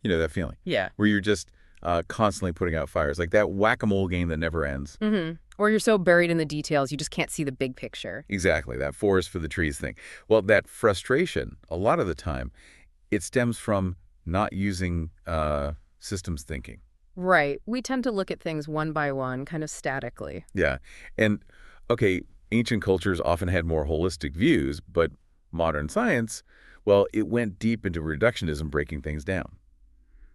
You know that feeling? Yeah. Where you're just constantly putting out fires, like that whack-a-mole game that never ends. Or you're so buried in the details, you just can't see the big picture. Exactly, that forest for the trees thing. Well, that frustration, a lot of the time, it stems from not using systems thinking. Right. We tend to look at things one by one, kind of statically. Yeah. And, okay, ancient cultures often had more holistic views, but modern science, well, it went deep into reductionism, breaking things down,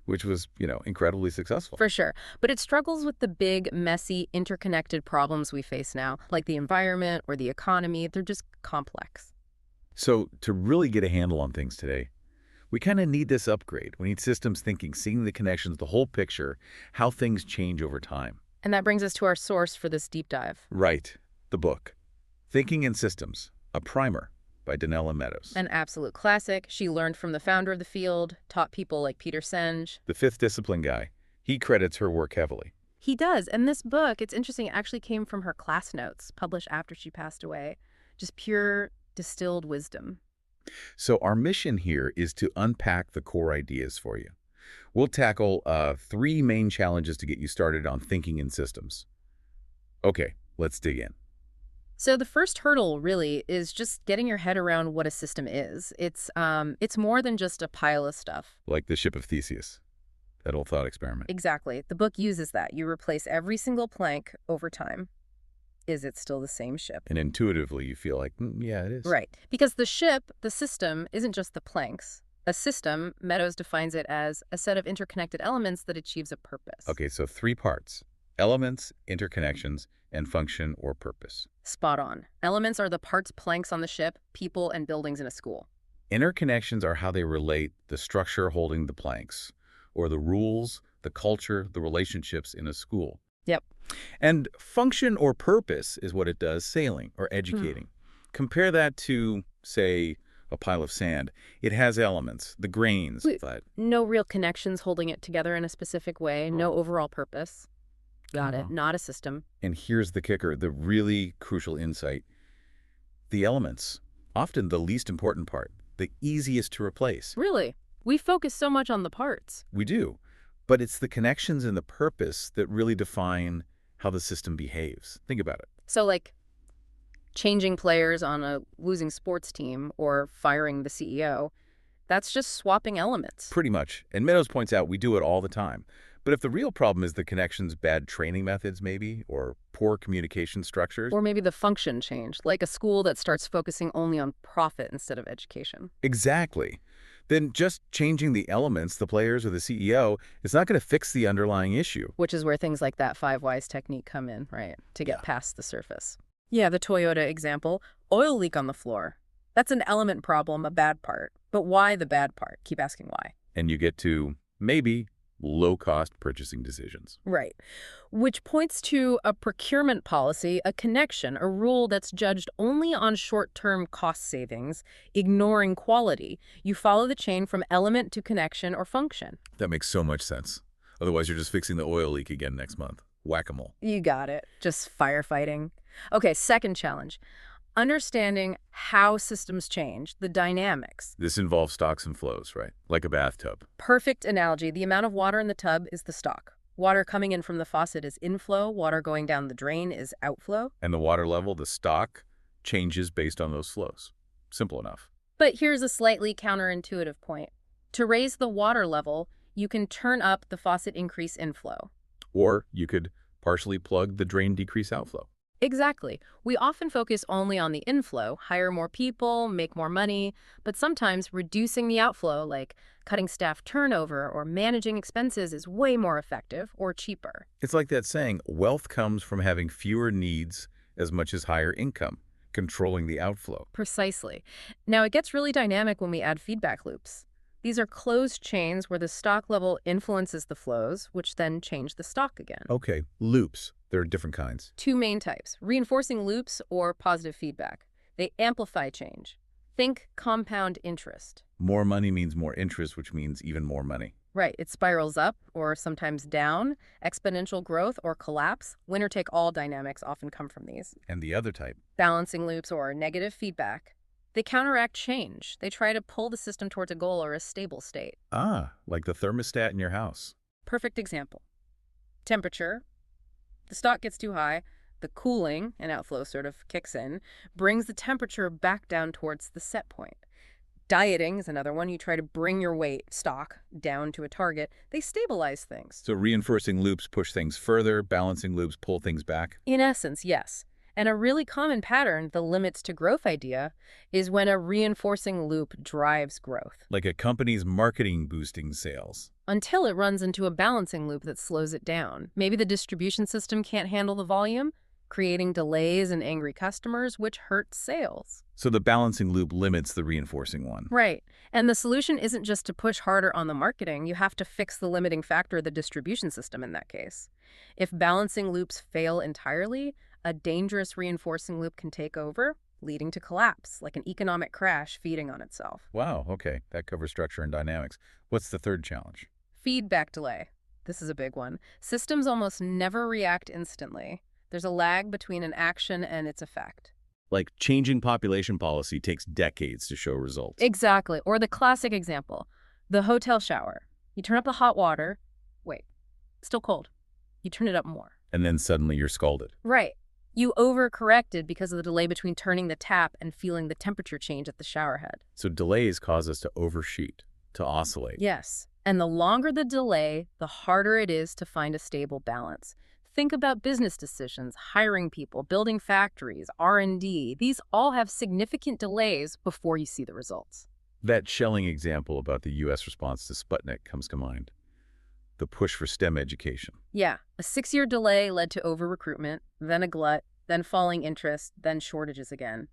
which was, incredibly successful. For sure. But it struggles with the big, messy, interconnected problems we face now, like the environment or the economy. They're just complex. So to really get a handle on things today, we kind of need this upgrade. We need systems thinking, seeing the connections, the whole picture, how things change over time. And that brings us to our source for this deep dive. Right. The book, Thinking in Systems, a Primer by Donella Meadows. An absolute classic. She learned from the founder of the field, taught people like Peter Senge. The fifth discipline guy. He credits her work heavily. He does. And this book, it's interesting, it actually came from her class notes, published after she passed away. Just pure distilled wisdom. So our mission here is to unpack the core ideas for you. We'll tackle 3 main challenges to get you started on thinking in systems. Okay, let's dig in. So the first hurdle really is just getting your head around what a system is. It's more than just a pile of stuff. Like the ship of Theseus, that old thought experiment. Exactly. The book uses that. You replace every single plank over time. Is it still the same ship? And intuitively you feel like, yeah, it is. Right. Because the ship, the system, isn't just the planks. A system, Meadows defines it as a set of interconnected elements that achieves a purpose. Okay, so 3 parts: elements, interconnections, and function or purpose. Spot on. Elements are the parts, planks on the ship, people, and buildings in a school. Interconnections are how they relate, the structure holding the planks, or the rules, the culture, the relationships in a school. Yep. And function or purpose is what it does sailing or educating. Compare that to, say, a pile of sand. It has elements, the grains, but no real connections holding it together in a specific way, no overall purpose. Got it. Not a system. And here's the kicker, the really crucial insight. The elements, often the least important part, the easiest to replace. Really? We focus so much on the parts. We do. But it's the connections and the purpose that really define how the system behaves. Think about it. So like changing players on a losing sports team or firing the CEO, that's just swapping elements. Pretty much. And Meadows points out we do it all the time. But if the real problem is the connections, bad training methods maybe, or poor communication structures. Or maybe the function changed, like a school that starts focusing only on profit instead of education. Exactly. Then just changing the elements, the players or the CEO, is not going to fix the underlying issue. Which is where things like that 5 whys technique come in, right? To get past the surface. Yeah, the Toyota example, oil leak on the floor. That's an element problem, a bad part. But why the bad part? Keep asking why. And you get to, maybe, low-cost purchasing decisions. Right. Which points to a procurement policy, a connection, a rule that's judged only on short-term cost savings, ignoring quality. You follow the chain from element to connection or function. That makes so much sense. Otherwise, you're just fixing the oil leak again next month. Whack-a-mole. You got it. Just firefighting. Okay, second challenge. Understanding how systems change, the dynamics. This involves stocks and flows, right? Like a bathtub. Perfect analogy. The amount of water in the tub is the stock. Water coming in from the faucet is inflow. Water going down the drain is outflow. And the water level, the stock, changes based on those flows. Simple enough. But here's a slightly counterintuitive point. To raise the water level, you can turn up the faucet increase inflow. Or you could partially plug the drain decrease outflow. Exactly. We often focus only on the inflow, hire more people, make more money, but sometimes reducing the outflow, like cutting staff turnover or managing expenses, is way more effective or cheaper. It's like that saying, wealth comes from having fewer needs as much as higher income, controlling the outflow. Precisely. Now, it gets really dynamic when we add feedback loops. These are closed chains where the stock level influences the flows, which then change the stock again. Okay, loops. There are different kinds. 2 main types, reinforcing loops or positive feedback. They amplify change. Think compound interest. More money means more interest, which means even more money. Right. It spirals up or sometimes down. Exponential growth or collapse. Winner-take-all dynamics often come from these. And the other type? Balancing loops or negative feedback. They counteract change. They try to pull the system towards a goal or a stable state. Ah, like the thermostat in your house. Perfect example. Temperature. The stock gets too high. The cooling and outflow sort of kicks in, brings the temperature back down towards the set point. Dieting is another one. You try to bring your weight stock down to a target. They stabilize things. So reinforcing loops push things further, balancing loops pull things back. In essence, yes. And a really common pattern, the limits to growth idea, is when a reinforcing loop drives growth. Like a company's marketing boosting sales. Until it runs into a balancing loop that slows it down. Maybe the distribution system can't handle the volume, creating delays and angry customers, which hurts sales. So the balancing loop limits the reinforcing one. Right. And the solution isn't just to push harder on the marketing. You have to fix the limiting factor, the distribution system in that case. If balancing loops fail entirely, a dangerous reinforcing loop can take over, leading to collapse, like an economic crash feeding on itself. Wow, okay. That covers structure and dynamics. What's the third challenge? Feedback delay. This is a big one. Systems almost never react instantly. There's a lag between an action and its effect. Like changing population policy takes decades to show results. Exactly. Or the classic example, the hotel shower. You turn up the hot water. Wait, it's still cold. You turn it up more. And then suddenly you're scalded. Right. You overcorrected because of the delay between turning the tap and feeling the temperature change at the shower head. So delays cause us to overshoot, to oscillate. Yes. And the longer the delay, the harder it is to find a stable balance. Think about business decisions, hiring people, building factories, R&D. These all have significant delays before you see the results. That shelling example about the U.S. response to Sputnik comes to mind. The push for STEM education. Yeah, a 6-year delay led to over-recruitment, then a glut, then falling interest, then shortages again.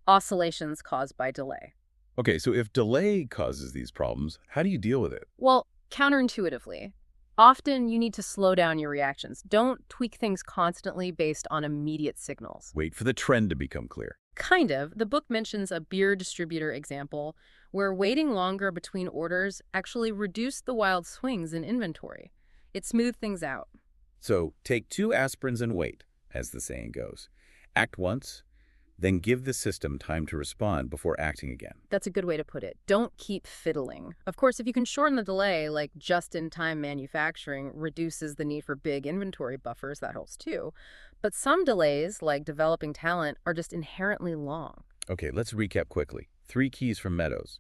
Oscillations caused by delay. Okay, so if delay causes these problems, how do you deal with it? Well, counterintuitively, often you need to slow down your reactions. Don't tweak things constantly based on immediate signals. Wait for the trend to become clear. Kind of. The book mentions a beer distributor example where waiting longer between orders actually reduced the wild swings in inventory. It smoothed things out. So take 2 aspirins and wait, as the saying goes. Act once, then give the system time to respond before acting again. That's a good way to put it. Don't keep fiddling. Of course, if you can shorten the delay, like just-in-time manufacturing reduces the need for big inventory buffers, that helps too. But some delays, like developing talent, are just inherently long. Okay, let's recap quickly. 3 keys from Meadows.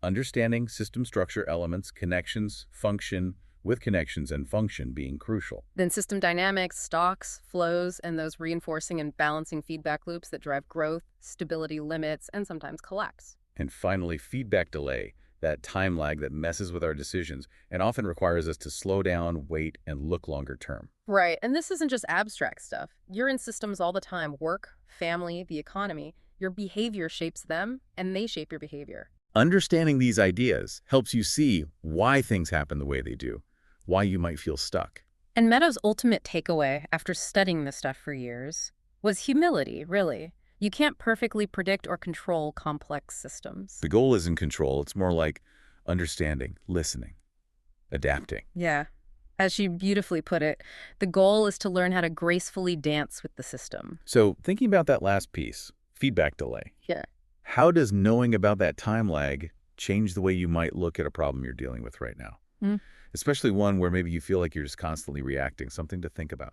Understanding system structure elements, connections, function, with connections and function being crucial. Then system dynamics, stocks, flows, and those reinforcing and balancing feedback loops that drive growth, stability limits, and sometimes collapse. And finally, feedback delay, that time lag that messes with our decisions and often requires us to slow down, wait, and look longer term. Right, and this isn't just abstract stuff. You're in systems all the time. Work, family, the economy. Your behavior shapes them, and they shape your behavior. Understanding these ideas helps you see why things happen the way they do, why you might feel stuck. And Meadows' ultimate takeaway, after studying this stuff for years, was humility, really. You can't perfectly predict or control complex systems. The goal isn't control, it's more like understanding, listening, adapting. Yeah. As she beautifully put it, the goal is to learn how to gracefully dance with the system. So thinking about that last piece, feedback delay. Yeah. How does knowing about that time lag change the way you might look at a problem you're dealing with right now? Especially one where maybe you feel like you're just constantly reacting, something to think about.